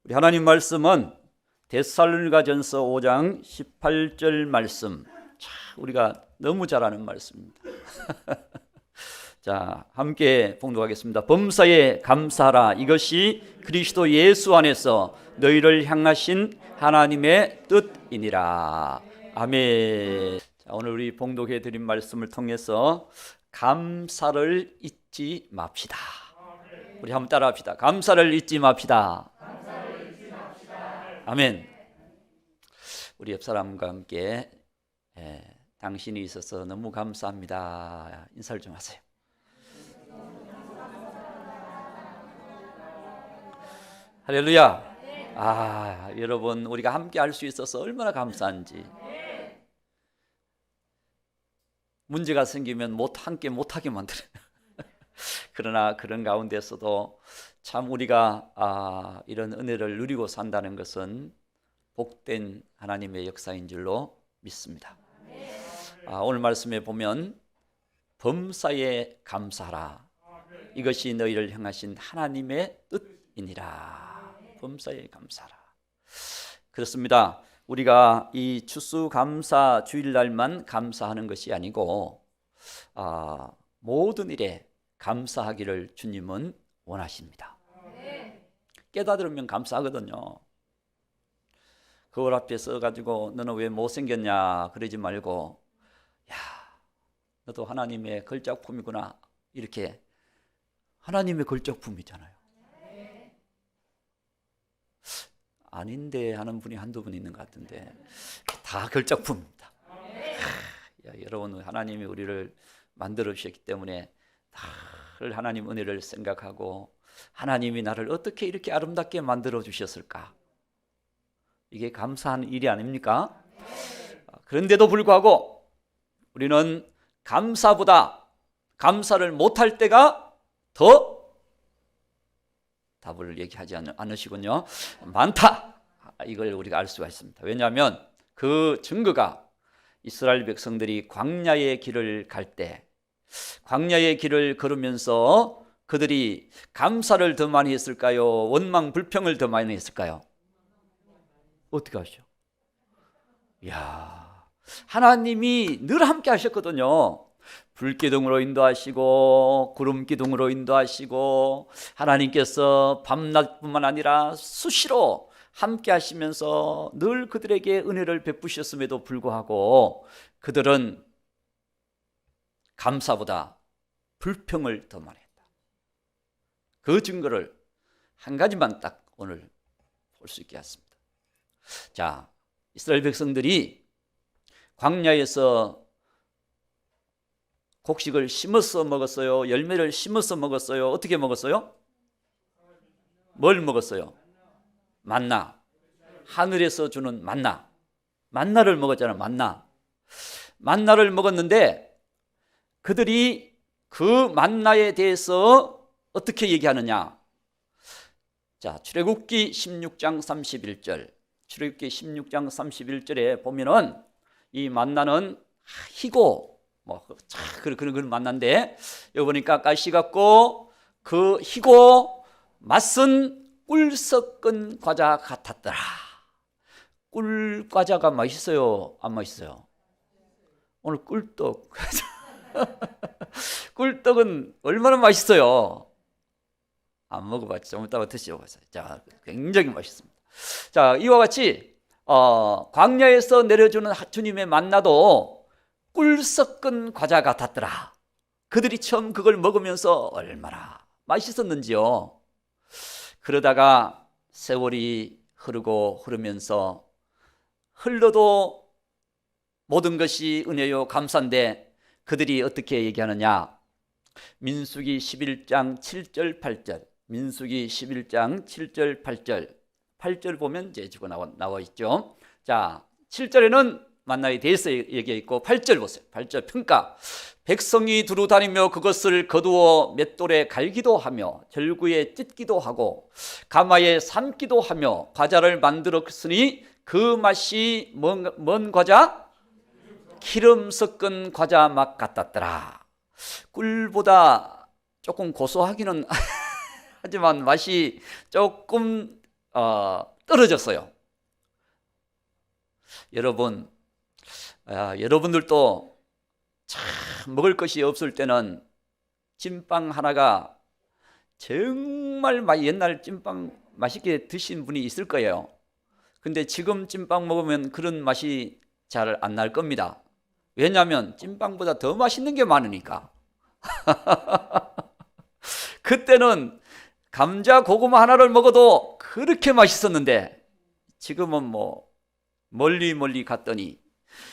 우리 하나님 말씀은 데살로니가전서 5장 18절 말씀. 참 우리가 너무 잘 아는 말씀입니다. 자, 함께 봉독하겠습니다. 범사에 감사하라. 이것이 그리스도 예수 안에서 너희를 향하신 하나님의 뜻이니라. 아멘. 자, 오늘 우리 봉독해 드린 말씀을 통해서 감사를 잊지 맙시다. 우리 한번 따라합시다. 감사를 잊지 맙시다. 아멘. 우리 옆 사람과 함께 당신이 있어서 너무 감사합니다. 인사를 좀 하세요. 할렐루야. 여러분, 우리가 함께 할 수 있어서 얼마나 감사한지. 문제가 생기면 함께 못하게 만들어요. 그러나 그런 가운데서도 참 우리가 이런 은혜를 누리고 산다는 것은 복된 하나님의 역사인 줄로 믿습니다. 오늘 말씀에 보면 범사에 감사하라. 이것이 너희를 향하신 하나님의 뜻이니라. 범사에 감사하라. 그렇습니다. 우리가 이 추수감사 주일날만 감사하는 것이 아니고 모든 일에 감사하기를 주님은 원하십니다. 깨달으면 감사하거든요. 거울 앞에 서가지고 너는 왜 못생겼냐 그러지 말고, 야, 너도 하나님의 걸작품이구나, 이렇게. 하나님의 걸작품이잖아요. 아닌데 하는 분이 한두 분 있는 것 같은데 다 걸작품입니다. 여러분, 하나님이 우리를 만들어 주셨기 때문에 늘 하나님 은혜를 생각하고, 하나님이 나를 어떻게 이렇게 아름답게 만들어 주셨을까, 이게 감사한 일이 아닙니까? 그런데도 불구하고 우리는 감사보다 감사를 못할 때가 더 답을 얘기하지 않으시군요. 많다. 이걸 우리가 알 수가 있습니다. 왜냐하면 그 증거가 이스라엘 백성들이 광야의 길을 갈 때, 광야의 길을 걸으면서 그들이 감사를 더 많이 했을까요? 원망 불평을 더 많이 했을까요? 어떻게 하시죠? 이야, 하나님이 늘 함께 하셨거든요. 불기둥으로 인도하시고 구름기둥으로 인도하시고, 하나님께서 밤낮뿐만 아니라 수시로 함께 하시면서 늘 그들에게 은혜를 베푸셨음에도 불구하고 그들은 감사보다 불평을 더 많이 했다. 그 증거를 한 가지만 딱 오늘 볼 수 있게 했습니다. 자, 이스라엘 백성들이 광야에서 곡식을 심어서 먹었어요? 열매를 심어서 먹었어요? 어떻게 먹었어요? 뭘 먹었어요? 만나. 하늘에서 주는 만나. 만나를 먹었잖아요. 만나를 먹었는데 그들이 그 만나에 대해서 어떻게 얘기하느냐? 자, 출애굽기 16장 31절. 출애굽기 16장 31절에 보면은 이 만나는 희고 그런 만난데, 여기 보니까 가시 같고 그 희고 맛은 꿀 섞은 과자 같았더라. 꿀 과자가 맛있어요? 안 맛있어요? 오늘 꿀떡. 꿀떡은 얼마나 맛있어요? 안 먹어봤죠? 좀 이따가 드셔보세요. 자, 굉장히 맛있습니다. 자, 이와 같이 광야에서 내려주는 주님의 만나도 꿀 섞은 과자 같았더라. 그들이 처음 그걸 먹으면서 얼마나 맛있었는지요. 그러다가 세월이 흐르면서 흘러도 모든 것이 은혜요 감사인데 그들이 어떻게 얘기하느냐? 민수기 11장 7절 8절. 민수기 11장 7절 8절. 8절 보면 이제 지금 나와 있죠. 자, 7절에는 만나에 대해서 얘기해 있고, 8절 보세요. 8절 평가. 백성이 두루 다니며 그것을 거두어 맷돌에 갈기도 하며 절구에 찢기도 하고 가마에 삶기도 하며 과자를 만들었으니 그 맛이 뭔 과자? 기름 섞은 과자 맛 같았더라. 꿀보다 조금 고소하기는 하지만 맛이 조금 떨어졌어요. 여러분, 여러분들도 참 먹을 것이 없을 때는 찐빵 하나가 정말 옛날 찐빵 맛있게 드신 분이 있을 거예요. 근데 지금 찐빵 먹으면 그런 맛이 잘 안 날 겁니다. 왜냐하면 찐빵보다 더 맛있는 게 많으니까. 그때는 감자 고구마 하나를 먹어도 그렇게 맛있었는데 지금은 뭐 멀리 갔더니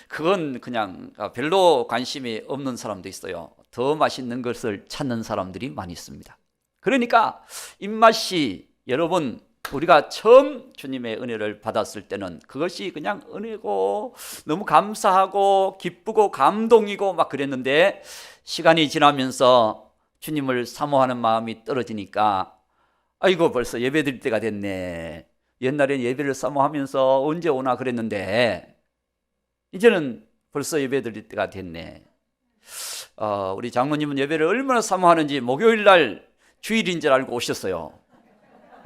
그건 그냥 별로 관심이 없는 사람도 있어요. 더 맛있는 것을 찾는 사람들이 많이 있습니다. 그러니까 입맛이, 여러분, 우리가 처음 주님의 은혜를 받았을 때는 그것이 그냥 은혜고 너무 감사하고 기쁘고 감동이고 막 그랬는데, 시간이 지나면서 주님을 사모하는 마음이 떨어지니까 아이고 벌써 예배 드릴 때가 됐네. 옛날엔 예배를 사모하면서 언제 오나 그랬는데 이제는 벌써 예배 드릴 때가 됐네. 우리 장로님은 예배를 얼마나 사모하는지 목요일 날 주일인 줄 알고 오셨어요.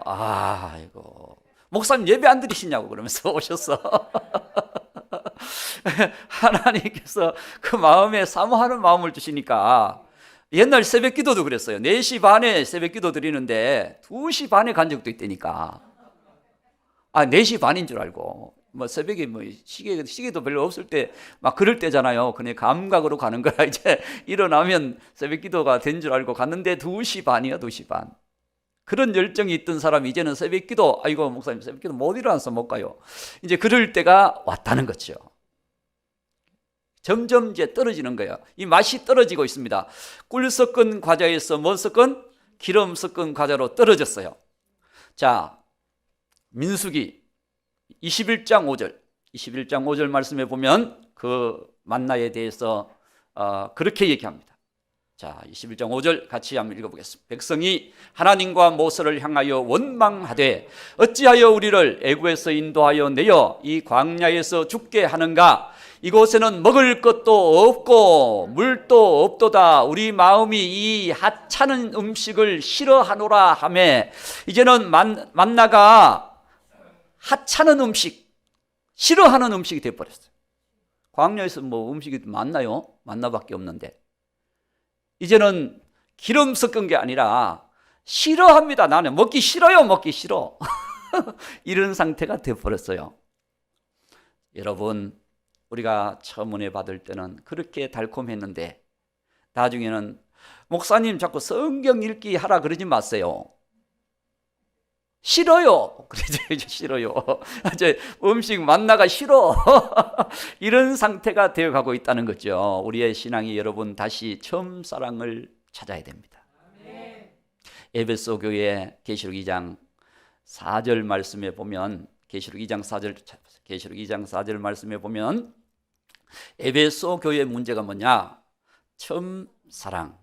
아이고, 목사님 예배 안 드리시냐고 그러면서 오셨어. 하나님께서 그 마음에 사모하는 마음을 주시니까. 옛날 새벽 기도도 그랬어요. 4시 반에 새벽 기도 드리는데 2시 반에 간 적도 있다니까. 4시 반인 줄 알고. 뭐 새벽에 뭐 시계도 별로 없을 때 막 그럴 때잖아요. 그냥 감각으로 가는 거야. 이제 일어나면 새벽 기도가 된 줄 알고 갔는데 2시 반이야, 2시 반. 그런 열정이 있던 사람이 이제는 새벽 기도, 아이고 목사님 새벽 기도 못 일어나서 못 가요. 이제 그럴 때가 왔다는 거죠. 점점 이제 떨어지는 거예요. 이 맛이 떨어지고 있습니다. 꿀 섞은 과자에서 뭐 섞은? 기름 섞은 과자로 떨어졌어요. 자, 민수기 21장 5절 말씀에 보면 그 만나에 대해서 그렇게 얘기합니다. 자, 21장 5절 같이 한번 읽어보겠습니다. 백성이 하나님과 모세를 향하여 원망하되 어찌하여 우리를 애굽에서 인도하여 내어 이 광야에서 죽게 하는가? 이곳에는 먹을 것도 없고 물도 없도다. 우리 마음이 이 하찮은 음식을 싫어하노라 하매, 이제는 만나가 하찮은 음식, 싫어하는 음식이 되어버렸어요. 광야에서 뭐 음식이 많나요? 만나밖에 없는데 이제는 기름 섞은 게 아니라 싫어합니다. 나는 먹기 싫어요. 먹기 싫어. 이런 상태가 되어버렸어요. 여러분, 우리가 처음 은혜 받을 때는 그렇게 달콤했는데 나중에는 목사님 자꾸 성경 읽기 하라 그러지 마세요. 싫어요. 그러죠. 싫어요. 이제 음식 만나가 싫어. 이런 상태가 되어가고 있다는 거죠. 우리의 신앙이, 여러분, 다시 처음 사랑을 찾아야 됩니다. 에베소 교회 계시록 2장 4절 말씀에 보면, 계시록 2장 4절 말씀에 보면 에베소 교회의 문제가 뭐냐? 처음 사랑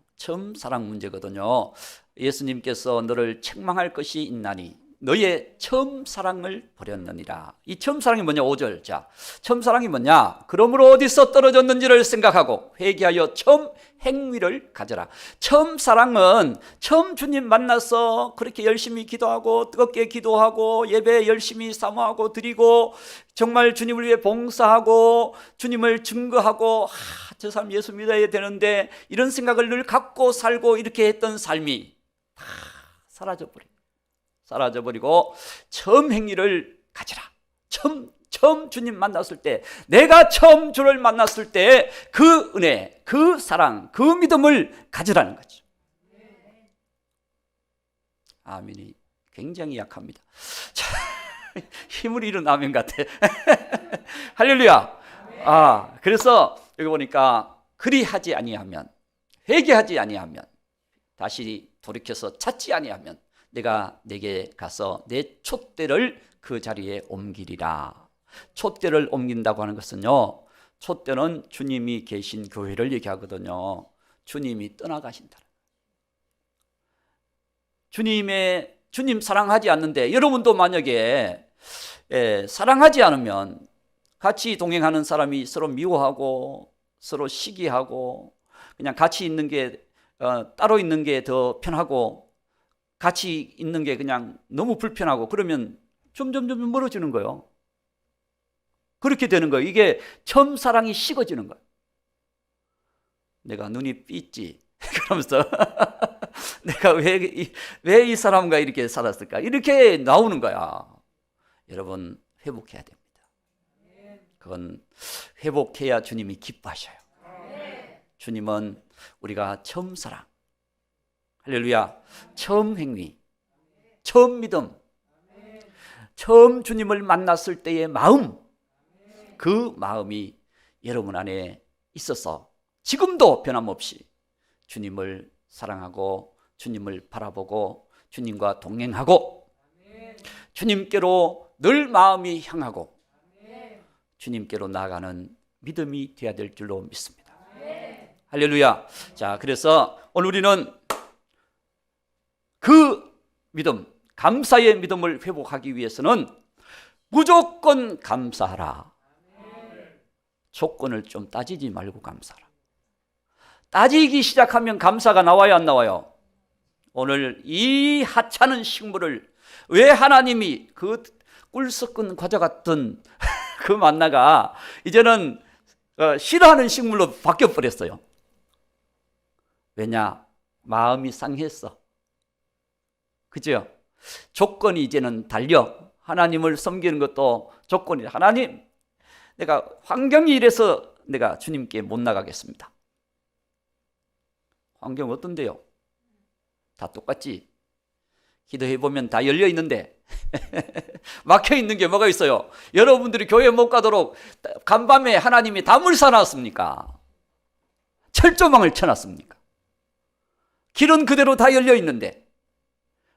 문제거든요. 예수님께서 너를 책망할 것이 있나니 너의 처음 사랑을 버렸느니라. 이 처음 사랑이 뭐냐? 5절. 자, 처음 사랑이 뭐냐? 그러므로 어디서 떨어졌는지를 생각하고 회개하여 처음 행위를 가져라. 처음 사랑은 처음 주님 만나서 그렇게 열심히 기도하고 뜨겁게 기도하고 예배 열심히 사모하고 드리고 정말 주님을 위해 봉사하고 주님을 증거하고 저 사람 예수 믿어야 되는데 이런 생각을 늘 갖고 살고 이렇게 했던 삶이 다 사라져버리고 처음 행위를 가지라. 처음 주님 만났을 때, 내가 처음 주를 만났을 때 그 은혜, 그 사랑, 그 믿음을 가지라는 거죠. 아멘이 굉장히 약합니다. 자, 힘을 잃은 아멘 같아. 할렐루야. 그래서 여기 보니까 그리하지 아니하면, 회개하지 아니하면, 다시 돌이켜서 찾지 아니하면 내가 내게 가서 내 촛대를 그 자리에 옮기리라. 촛대를 옮긴다고 하는 것은요, 촛대는 주님이 계신 교회를 얘기하거든요. 주님이 떠나가신다. 주님 사랑하지 않는데, 여러분도 만약에 사랑하지 않으면 같이 동행하는 사람이 서로 미워하고 서로 시기하고 그냥 같이 있는 게 따로 있는 게 더 편하고 같이 있는 게 그냥 너무 불편하고 그러면 점점 멀어지는 거예요. 그렇게 되는 거예요. 이게 처음 사랑이 식어지는 거예요. 내가 눈이 삐지 그러면서 내가 왜 이 사람과 이렇게 살았을까? 이렇게 나오는 거야. 여러분, 회복해야 됩니다. 그건 회복해야 주님이 기뻐하셔요. 주님은 우리가 처음 사랑, 할렐루야, 처음 행위, 처음 믿음, 처음 주님을 만났을 때의 마음, 그 마음이 여러분 안에 있어서 지금도 변함없이 주님을 사랑하고 주님을 바라보고 주님과 동행하고 주님께로 늘 마음이 향하고 주님께로 나아가는 믿음이 되어야 될 줄로 믿습니다. 할렐루야. 자, 그래서 오늘 우리는 그 믿음, 감사의 믿음을 회복하기 위해서는 무조건 감사하라. 조건을 좀 따지지 말고 감사하라. 따지기 시작하면 감사가 나와요, 안 나와요? 오늘 이 하찮은 식물을 왜 하나님이 그 꿀 섞은 과자 같은 그 만나가 이제는 싫어하는 식물로 바뀌어버렸어요. 왜냐? 마음이 상했어. 그죠? 조건이 이제는 달려. 하나님을 섬기는 것도 조건이, 하나님, 내가 환경이 이래서 내가 주님께 못 나가겠습니다. 환경 어떤데요? 다 똑같지? 기도해보면 다 열려 있는데 막혀 있는 게 뭐가 있어요? 여러분들이 교회 못 가도록 간밤에 하나님이 담을 사놨습니까? 철조망을 쳐놨습니까? 길은 그대로 다 열려 있는데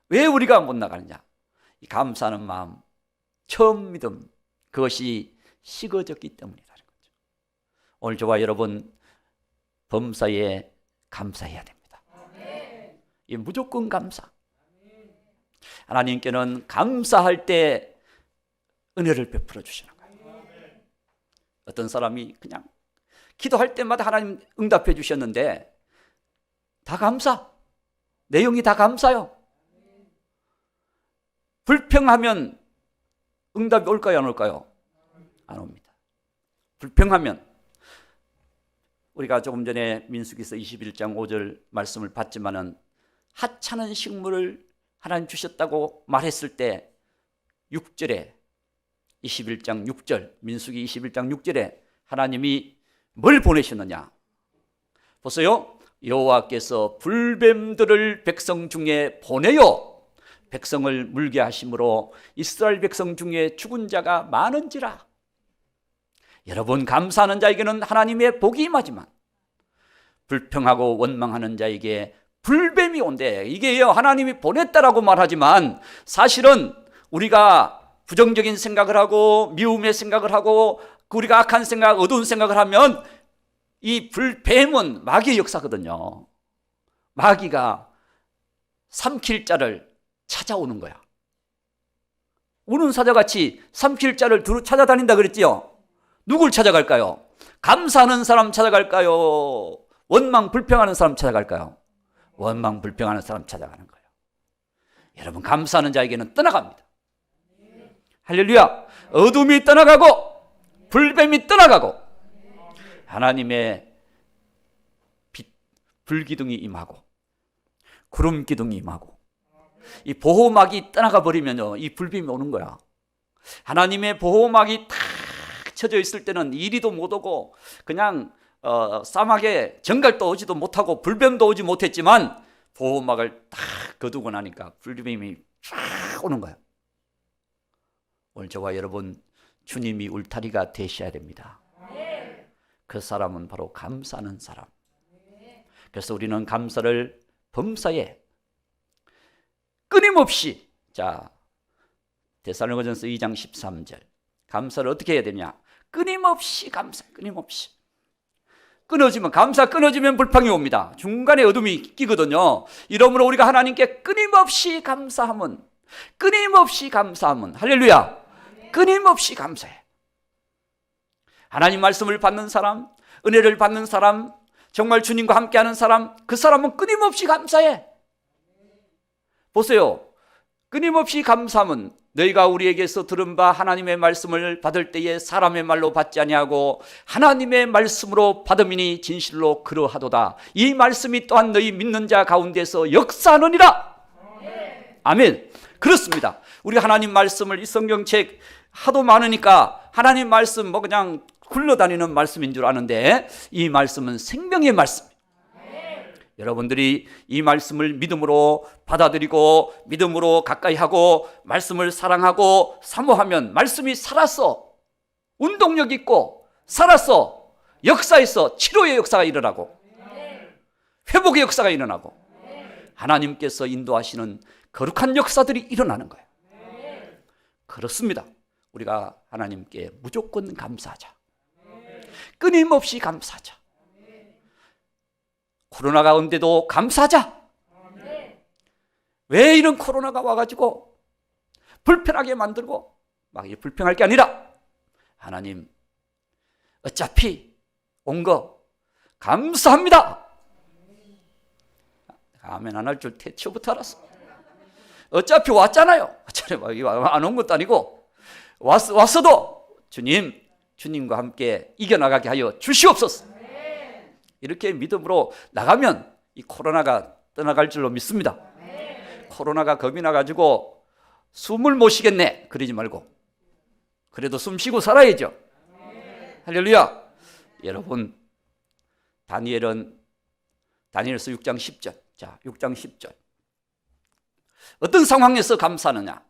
왜 우리가 못 나가느냐? 이 감사하는 마음, 처음 믿음, 그것이 식어졌기 때문이라는 거죠. 오늘 저와 여러분 범사에 감사해야 됩니다. 이 무조건 감사. 하나님께는 감사할 때 은혜를 베풀어 주시는 거예요. 어떤 사람이 그냥 기도할 때마다 하나님 응답해 주셨는데 다 감사, 내용이 다 감사요. 불평하면 응답이 올까요, 안 올까요? 안 옵니다. 불평하면, 우리가 조금 전에 민수기서 21장 5절 말씀을 봤지만은 하찮은 식물을 하나님 주셨다고 말했을 때 6절에 21장 6절 민수기 21장 6절에 하나님이 뭘 보내셨느냐? 보세요. 여호와께서 불뱀들을 백성 중에 보내요 백성을 물게 하심으로 이스라엘 백성 중에 죽은 자가 많은지라. 여러분, 감사하는 자에게는 하나님의 복이 임하지만 불평하고 원망하는 자에게 불뱀이 온대. 이게 하나님이 보냈다라고 말하지만 사실은 우리가 부정적인 생각을 하고 미움의 생각을 하고 우리가 악한 생각, 어두운 생각을 하면 이 불뱀은 마귀의 역사거든요. 마귀가 삼킬 자를 찾아오는 거야. 우는 사자같이 삼킬 자를 두루 찾아다닌다 그랬지요. 누굴 찾아갈까요? 감사하는 사람 찾아갈까요? 원망 불평하는 사람 찾아갈까요? 원망 불평하는 사람 찾아가는 거예요. 여러분, 감사하는 자에게는 떠나갑니다. 할렐루야. 어둠이 떠나가고 불뱀이 떠나가고 하나님의 빛, 불기둥이 임하고 구름 기둥이 임하고 이 보호막이 떠나가 버리면요, 이 불뱀이 오는 거야. 하나님의 보호막이 탁 쳐져 있을 때는 이리도 못 오고 그냥 사막에 정갈도 오지도 못하고 불뱀도 오지 못했지만 보호막을 딱 거두고 나니까 불뱀이 쫙 오는 거예요. 오늘 저와 여러분, 주님이 울타리가 되셔야 됩니다. 그 사람은 바로 감사하는 사람. 그래서 우리는 감사를 범사에 끊임없이, 자, 데살로니가전서 2장 13절, 감사를 어떻게 해야 되냐? 끊임없이 감사, 끊임없이. 끊어지면, 감사 끊어지면 불평이 옵니다. 중간에 어둠이 끼거든요. 이러므로 우리가 하나님께 끊임없이 감사함은, 끊임없이 감사함은, 할렐루야, 끊임없이 감사해. 하나님 말씀을 받는 사람, 은혜를 받는 사람, 정말 주님과 함께하는 사람, 그 사람은 끊임없이 감사해. 보세요. 끊임없이 감사함은 너희가 우리에게서 들은 바 하나님의 말씀을 받을 때에 사람의 말로 받지 아니하고 하나님의 말씀으로 받음이니 진실로 그러하도다. 이 말씀이 또한 너희 믿는 자 가운데서 역사하느니라. 아멘. 그렇습니다. 우리 하나님 말씀을 이 성경책 하도 많으니까 하나님 말씀 뭐 그냥 굴러다니는 말씀인 줄 아는데 이 말씀은 생명의 말씀. 여러분들이 이 말씀을 믿음으로 받아들이고 믿음으로 가까이 하고 말씀을 사랑하고 사모하면 말씀이 살아서 운동력 있고 살아서 역사에서 치료의 역사가 일어나고 회복의 역사가 일어나고 하나님께서 인도하시는 거룩한 역사들이 일어나는 거예요. 그렇습니다. 우리가 하나님께 무조건 감사하자. 끊임없이 감사하자. 코로나 가운데도 감사하자. 왜 이런 코로나가 와가지고 불편하게 만들고 막 불평할 게 아니라 하나님 어차피 온 거 감사합니다. 아멘 안 할 줄 태초부터 알았어. 어차피 왔잖아요. 안 온 것도 아니고 왔어도 주님과 함께 이겨나가게 하여 주시옵소서. 이렇게 믿음으로 나가면 이 코로나가 떠나갈 줄로 믿습니다. 코로나가 겁이 나가지고 숨을 못 쉬겠네 그러지 말고 그래도 숨 쉬고 살아야죠. 할렐루야. 여러분 다니엘서 6장 10절. 자, 6장 10절. 어떤 상황에서 감사하느냐?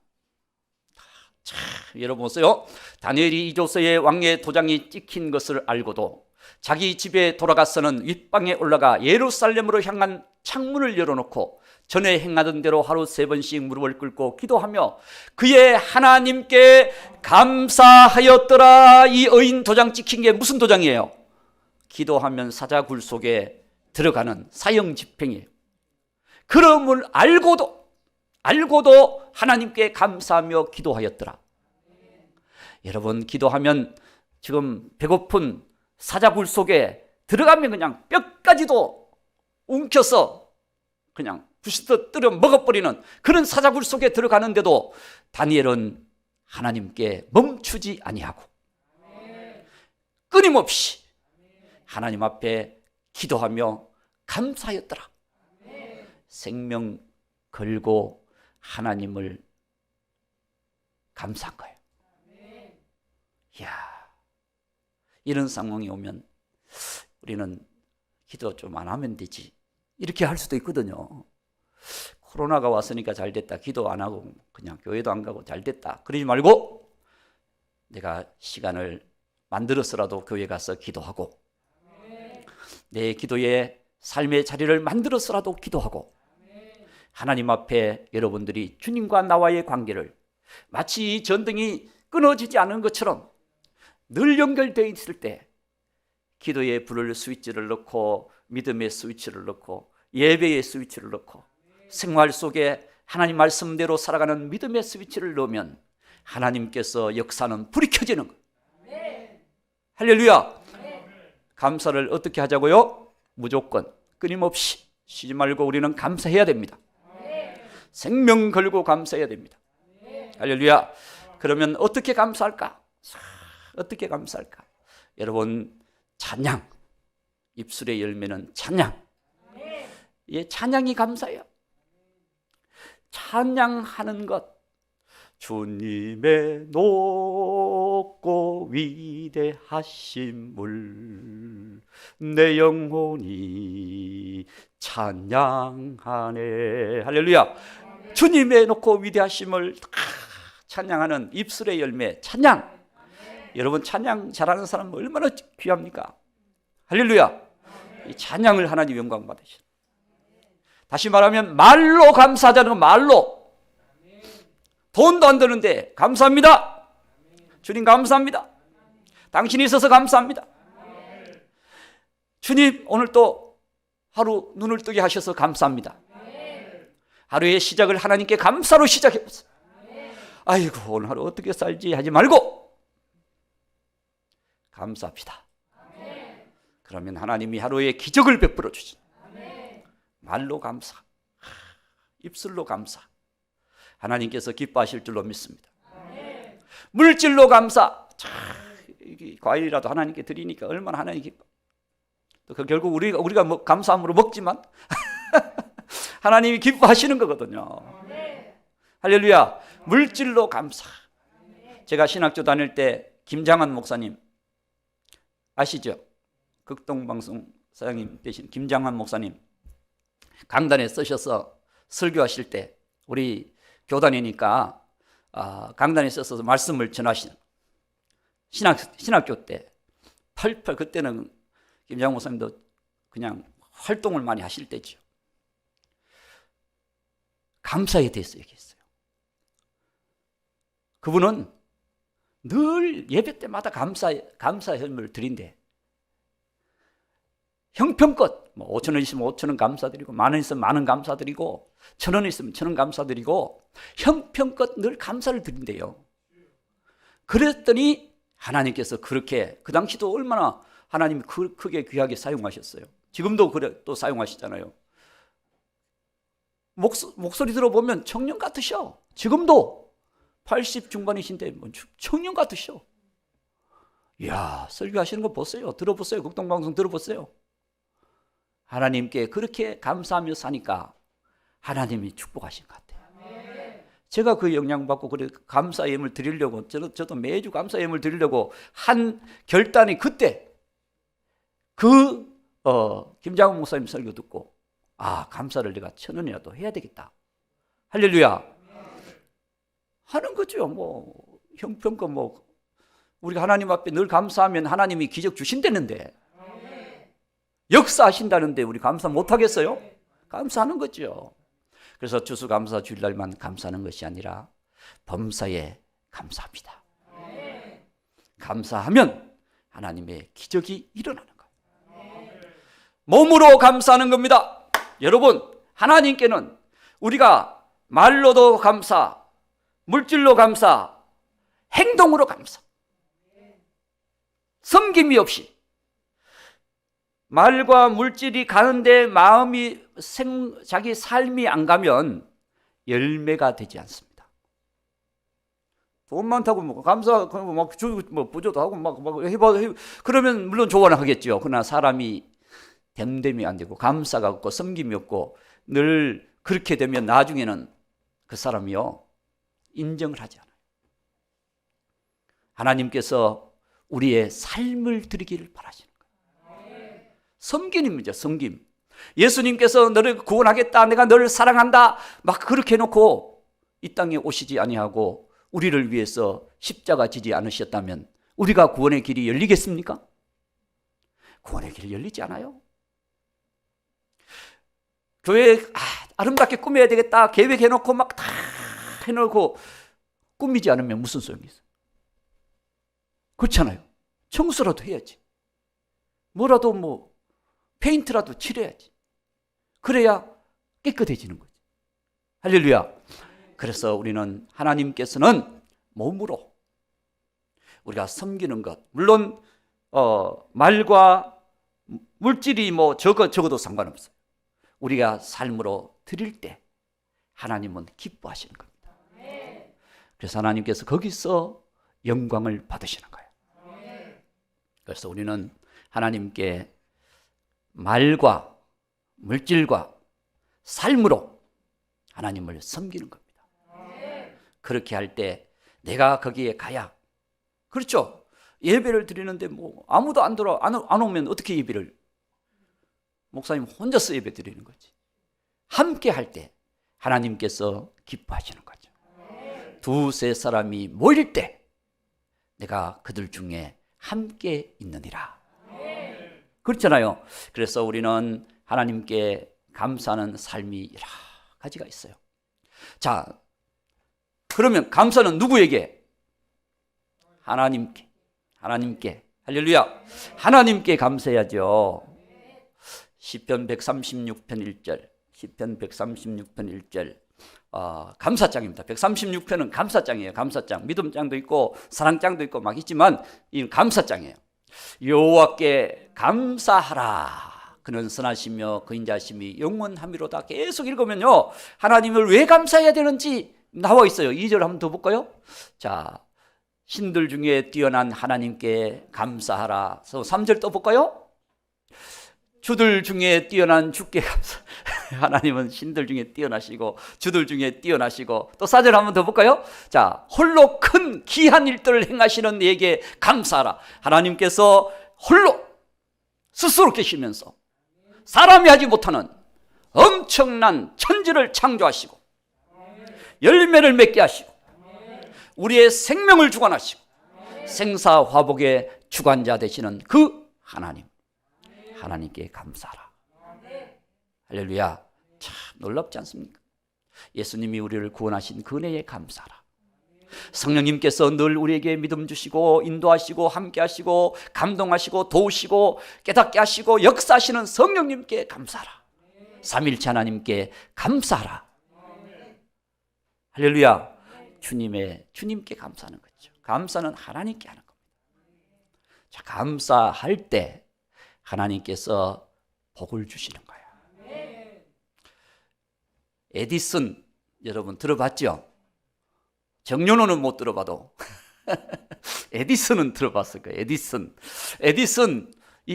자, 여러분 보세요. 다니엘이 이조서에 왕의 도장이 찍힌 것을 알고도 자기 집에 돌아가서는 윗방에 올라가 예루살렘으로 향한 창문을 열어놓고 전에 행하던 대로 하루 3번씩 무릎을 꿇고 기도하며 그의 하나님께 감사하였더라. 이 의인 도장 찍힌 게 무슨 도장이에요? 기도하면 사자굴 속에 들어가는 사형 집행이에요. 그럼을 알고도 하나님께 감사하며 기도하였더라. 여러분 기도하면 지금 배고픈 사자굴 속에 들어가면 그냥 뼈까지도 움켜서 그냥 부시듯 때려 먹어버리는 그런 사자굴 속에 들어가는데도 다니엘은 하나님께 멈추지 아니하고 끊임없이 하나님 앞에 기도하며 감사하였더라. 생명 걸고 하나님을 감사한 거예요. 이야, 이런 상황이 오면 우리는 기도 좀 안 하면 되지 이렇게 할 수도 있거든요. 코로나가 왔으니까 잘 됐다. 기도 안 하고 그냥 교회도 안 가고 잘 됐다. 그러지 말고 내가 시간을 만들어서라도 교회 가서 기도하고 내 기도의 삶의 자리를 만들어서라도 기도하고 하나님 앞에 여러분들이 주님과 나와의 관계를 마치 이 전등이 끊어지지 않은 것처럼 늘 연결되어 있을 때 기도의 불을 스위치를 넣고 믿음의 스위치를 넣고 예배의 스위치를 넣고 생활 속에 하나님 말씀대로 살아가는 믿음의 스위치를 넣으면 하나님께서 역사는 불이 켜지는 거예요. 할렐루야. 감사를 어떻게 하자고요? 무조건 끊임없이 쉬지 말고 우리는 감사해야 됩니다. 생명 걸고 감사해야 됩니다. 할렐루야. 그러면 어떻게 감사할까? 어떻게 감사할까? 여러분 찬양, 입술의 열매는 찬양. 예, 찬양이 감사해요. 찬양하는 것, 주님의 높고 위대하심을 내 영혼이 찬양하네. 할렐루야. 주님의 높고 위대하심을 찬양하는 입술의 열매, 찬양. 여러분 찬양 잘하는 사람 얼마나 귀합니까? 할렐루야. 이 찬양을 하나님 영광 받으시는. 다시 말하면 말로 감사하자는 건 말로. 돈도 안 드는데 감사합니다. 주님 감사합니다. 당신이 있어서 감사합니다. 주님 오늘 또 하루 눈을 뜨게 하셔서 감사합니다. 하루의 시작을 하나님께 감사로 시작해보세요. 아이고 오늘 하루 어떻게 살지 하지 말고 감사합시다. 그러면 하나님이 하루에 기적을 베풀어 주시죠. 말로 감사, 입술로 감사. 하나님께서 기뻐하실 줄로 믿습니다. 물질로 감사. 참, 이 과일이라도 하나님께 드리니까 얼마나 하나님 기뻐. 또 결국 우리가 뭐 감사함으로 먹지만 하나님이 기뻐하시는 거거든요. 할렐루야. 물질로 감사. 제가 신학교 다닐 때 김장한 목사님 아시죠? 극동방송 사장님 되신 김장한 목사님 강단에 쓰셔서 설교하실 때 우리 교단이니까 강단에 써서 말씀을 전하신 신학교 때 펄펄 그때는 김장한 목사님도 그냥 활동을 많이 하실 때죠. 감사에 대해서 얘기했어요. 그분은 늘 예배 때마다 감사함을 드린대. 형편껏 5,000원 있으면 5,000원 감사드리고, 10,000원 있으면 10,000원 감사드리고, 1,000원 있으면 1,000원 감사드리고, 형편껏 늘 감사를 드린대요. 그랬더니 하나님께서 그렇게, 그 당시도 얼마나 하나님이 크게 귀하게 사용하셨어요. 지금도 그래 또 사용하시잖아요. 목소리 들어보면 청년 같으셔. 지금도 80 중반이신데 청년 같으셔. 이야, 설교하시는 거 보세요. 들어보세요. 극동방송 들어보세요. 하나님께 그렇게 감사하며 사니까 하나님이 축복하신 것 같아요. 제가 그 영향받고 그래 감사 예물 드리려고 저도 매주 감사 예물 드리려고 한 결단이 그때 김장훈 목사님 설교 듣고 감사를 내가 1,000원이라도 해야 되겠다. 할렐루야. 하는 거죠. 형편껏 우리가 하나님 앞에 늘 감사하면 하나님이 기적 주신다는데, 역사하신다는데 우리 감사 못 하겠어요? 감사하는 거죠. 그래서 추수감사 주일날만 감사하는 것이 아니라 범사에 감사합니다. 감사하면 하나님의 기적이 일어나는 거예요. 몸으로 감사하는 겁니다. 여러분, 하나님께는 우리가 말로도 감사, 물질로 감사, 행동으로 감사, 섬김이 없이 말과 물질이 가는데 마음이 자기 삶이 안 가면 열매가 되지 않습니다. 돈 많다고 감사 부조도 하고 해봐 그러면 물론 좋아는 하겠죠. 그러나 사람이 됨됨이 안 되고 감사가 없고 섬김이 없고 늘 그렇게 되면 나중에는 그 사람이요 인정을 하지 않아요. 하나님께서 우리의 삶을 드리기를 바라시는 거예요. 섬김입니다. 섬김. 예수님께서 너를 구원하겠다, 내가 너를 사랑한다 막 그렇게 해놓고 이 땅에 오시지 아니하고 우리를 위해서 십자가 지지 않으셨다면 우리가 구원의 길이 열리겠습니까? 구원의 길이 열리지 않아요. 교회 아름답게 꾸며야 되겠다 계획해놓고 막 다 해놓고 꾸미지 않으면 무슨 소용이 있어요? 그렇잖아요. 청소라도 해야지. 뭐라도 페인트라도 칠해야지. 그래야 깨끗해지는 거지. 할렐루야. 그래서 우리는 하나님께서는 몸으로 우리가 섬기는 것, 물론 말과 물질이 적어도 상관없어요. 우리가 삶으로 드릴 때 하나님은 기뻐하시는 겁니다. 그래서 하나님께서 거기서 영광을 받으시는 거예요. 그래서 우리는 하나님께 말과 물질과 삶으로 하나님을 섬기는 겁니다. 그렇게 할 때 내가 거기에 가야, 그렇죠? 예배를 드리는데 아무도 안 오면 어떻게 예배를, 목사님 혼자서 예배 드리는 거지. 함께 할 때 하나님께서 기뻐하시는 거죠. 두세 사람이 모일 때 내가 그들 중에 함께 있느니라. 그렇잖아요. 그래서 우리는 하나님께 감사하는 삶이 여러 가지가 있어요. 자, 그러면 감사는 누구에게? 하나님께. 할렐루야. 하나님께 감사해야죠. 시편 136편 1절. 시편 136편 1절. 감사장입니다. 136편은 감사장이에요. 감사장. 믿음장도 있고 사랑장도 있고 막 있지만 이 감사장이에요. 여호와께 감사하라. 그는 선하시며 그 인자심이 영원하미로다. 계속 읽으면요, 하나님을 왜 감사해야 되는지 나와 있어요. 2절 한번 더 볼까요? 자, 신들 중에 뛰어난 하나님께 감사하라. 3절 또 볼까요? 주들 중에 뛰어난 주께 감사. 하나님은 신들 중에 뛰어나시고 주들 중에 뛰어나시고, 또 4절 한번 더 볼까요? 자, 홀로 큰 귀한 일들을 행하시는 이에게 감사하라. 하나님께서 홀로 스스로 계시면서 사람이 하지 못하는 엄청난 천지를 창조하시고 열매를 맺게 하시고 우리의 생명을 주관하시고 생사화복의 주관자 되시는 그 하나님, 하나님께 감사하라. 할렐루야. 참 놀랍지 않습니까? 예수님이 우리를 구원하신 그 은혜에 감사하라. 성령님께서 늘 우리에게 믿음 주시고 인도하시고 함께하시고 감동하시고 도우시고 깨닫게 하시고 역사하시는 성령님께 감사하라. 삼일체 하나님께 감사하라. 할렐루야. 주님께 감사하는 거죠. 감사는 하나님께 하는 겁니다. 자, 감사할 때 하나님께서 복을 주시는 거예요. 에디슨 여러분 들어봤죠? 정연호는 못 들어봐도 에디슨은 들어봤을 거예요. 이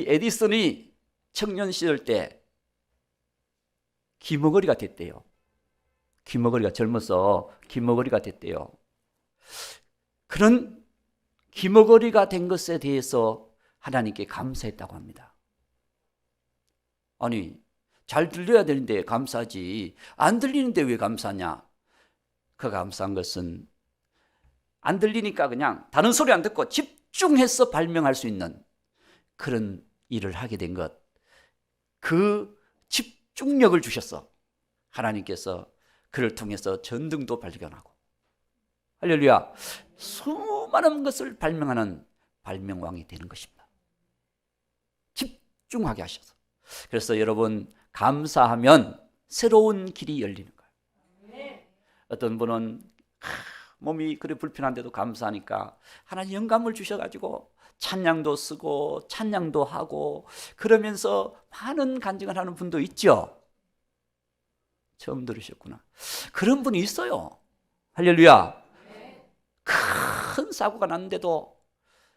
에디슨이 청년 시절 때 귀머거리가 됐대요. 귀머거리가 젊어서 귀머거리가 됐대요. 그런 귀머거리가 된 것에 대해서 하나님께 감사했다고 합니다. 아니, 잘 들려야 되는데 감사하지, 안 들리는데 왜 감사하냐? 그 감사한 것은 안 들리니까 그냥 다른 소리 안 듣고 집중해서 발명할 수 있는 그런 일을 하게 된 것, 그 집중력을 주셨어. 하나님께서 그를 통해서 전등도 발견하고, 할렐루야, 수많은 것을 발명하는 발명왕이 되는 것입니다. 집중하게 하셔서. 그래서 여러분, 감사하면 새로운 길이 열리는 거예요. 어떤 분은 몸이 그래 불편한데도 감사하니까 하나님 영감을 주셔가지고 찬양도 쓰고 찬양도 하고 그러면서 많은 간증을 하는 분도 있죠. 처음 들으셨구나. 그런 분이 있어요. 할렐루야. 큰 사고가 났는데도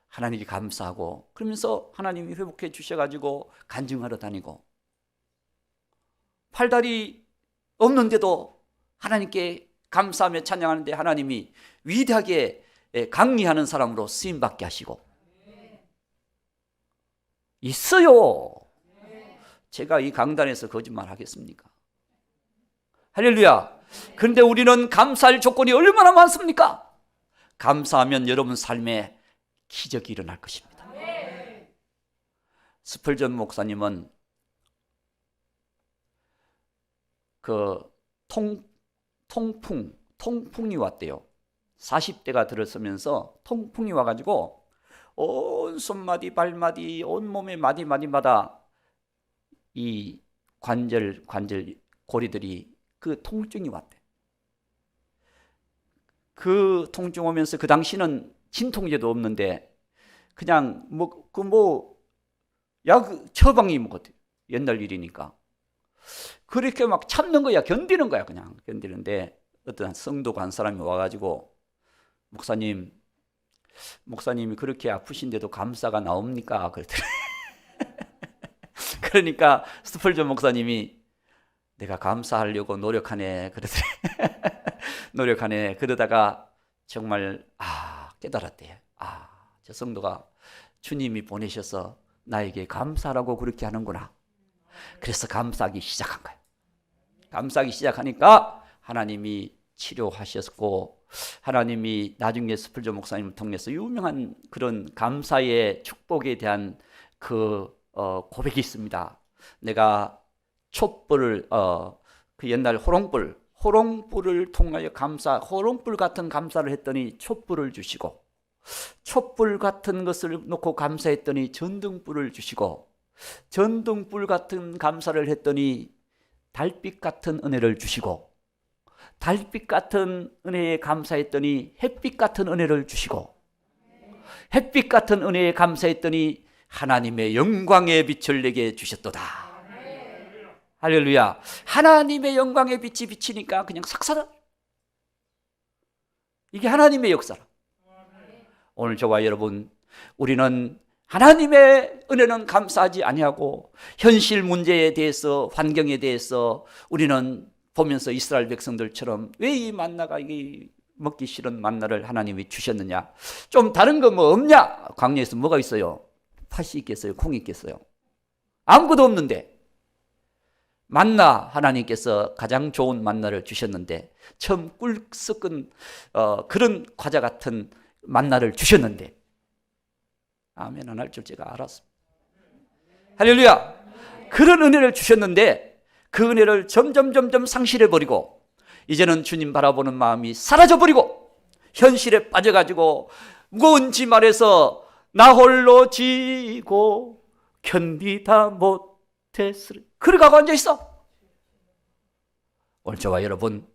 하나님께 감사하고 그러면서 하나님이 회복해 주셔가지고 간증하러 다니고, 팔다리 없는데도 하나님께 감사하며 찬양하는데 하나님이 위대하게 강리하는 사람으로 쓰임받게 하시고 있어요. 제가 이 강단에서 거짓말 하겠습니까? 할렐루야. 그런데 우리는 감사할 조건이 얼마나 많습니까? 감사하면 여러분 삶에 기적이 일어날 것입니다. 스펄전 목사님은 그 통풍이 왔대요. 40대가 들었으면서 통풍이 와가지고 온 손마디 발마디 온몸의 마디마디마다 이 관절 고리들이 그 통증이 왔대. 그 통증 오면서 그 당시는 진통제도 없는데 그냥 약 처방이 먹었대. 옛날 일이니까. 그렇게 막 참는 거야. 견디는 거야. 그냥 견디는데 어떤 성도가 한 사람이 와가지고 목사님이 그렇게 아프신데도 감사가 나옵니까? 그랬더니 그러니까 스펄전 목사님이 내가 감사하려고 노력하네. 그러더니 노력하네. 그러다가 정말 깨달았대. 저 성도가 주님이 보내셔서 나에게 감사라고 그렇게 하는구나. 그래서 감사하기 시작한 거예요. 감사하기 시작하니까 하나님이 치료하셨고, 하나님이 나중에 스펄전 목사님을 통해서 유명한 그런 감사의 축복에 대한 그 고백이 있습니다. 내가 촛불을 그 옛날 호롱불을 통하여 호롱불 같은 감사를 했더니 촛불을 주시고, 촛불 같은 것을 놓고 감사했더니 전등불을 주시고, 전등불 같은 감사를 했더니 달빛 같은 은혜를 주시고, 달빛 같은 은혜에 감사했더니 햇빛 같은 은혜를 주시고, 햇빛 같은 은혜에 감사했더니 하나님의 영광의 빛을 내게 주셨도다. 할렐루야. 하나님의 영광의 빛이 비치니까 그냥 삭살아. 이게 하나님의 역사라. 오늘 저와 여러분, 우리는 하나님의 은혜는 감사하지 아니하고 현실 문제에 대해서, 환경에 대해서 우리는 보면서 이스라엘 백성들처럼 왜 이 만나가 이게 먹기 싫은 만나를 하나님이 주셨느냐, 좀 다른 거 뭐 없냐, 광야에서 뭐가 있어요? 팥이 있겠어요? 콩이 있겠어요? 아무것도 없는데 만나, 하나님께서 가장 좋은 만나를 주셨는데, 처음 꿀 섞은 그런 과자 같은 만나를 주셨는데, 아멘 안 할 줄 제가 알았습니다. 할렐루야. 그런 은혜를 주셨는데 그 은혜를 점점 상실해버리고, 이제는 주님 바라보는 마음이 사라져버리고 현실에 빠져가지고 무거운 짐 아래서 나 홀로 지고 견디다 못했으리, 그러가고 앉아있어. 오늘 저와 여러분,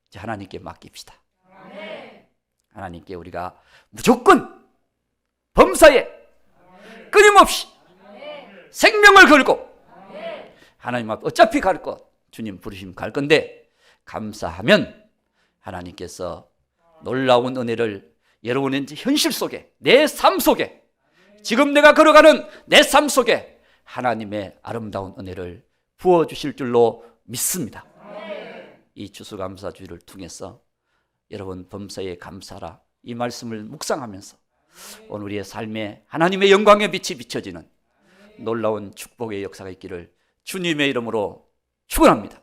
이제 하나님께 맡깁시다. 하나님께 우리가 무조건 범사에 끊임없이 생명을 걸고 하나님 앞에 어차피 갈 것, 주님 부르시면 갈 건데 감사하면 하나님께서 놀라운 은혜를 여러분의 현실 속에, 내 삶 속에, 지금 내가 걸어가는 내 삶 속에 하나님의 아름다운 은혜를 부어주실 줄로 믿습니다. 이 추수감사주의를 통해서 여러분, 범사에 감사라, 이 말씀을 묵상하면서 오늘 우리의 삶에 하나님의 영광의 빛이 비춰지는 놀라운 축복의 역사가 있기를 주님의 이름으로 축원합니다.